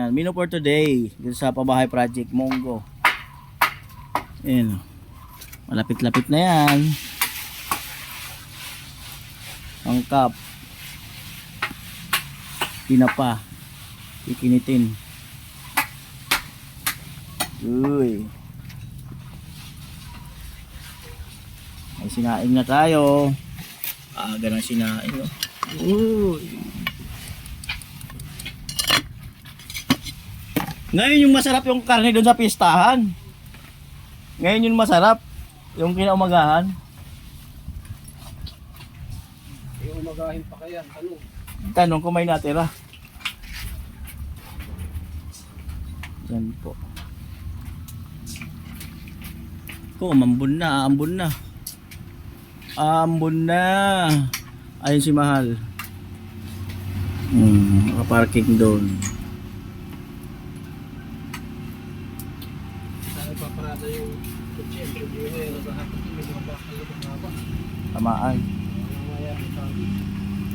Yan, menu for today dito sa Pabahay Project Monggo. Ayan. Malapit-lapit na yan. Ang cup. Tinapa. Ikinitin. Uy. May sinaing na tayo. Aga ng sinaing. Oh. Uy. Ngayon yung masarap yung karne doon sa pistahan. Ngayon yung masarap. Yung kinaumagahan. Umagahin pa kaya, tanong. Tanong kung may natira. Yan po. Umambon na, aambon na. Aambon na. Ayun si Mahal. Nakaparking doon. Saan ipaparada yung kutsi? Hindi mo yung nasa hapon, may mga bakal na haba. Tamaan. Mamaya ito.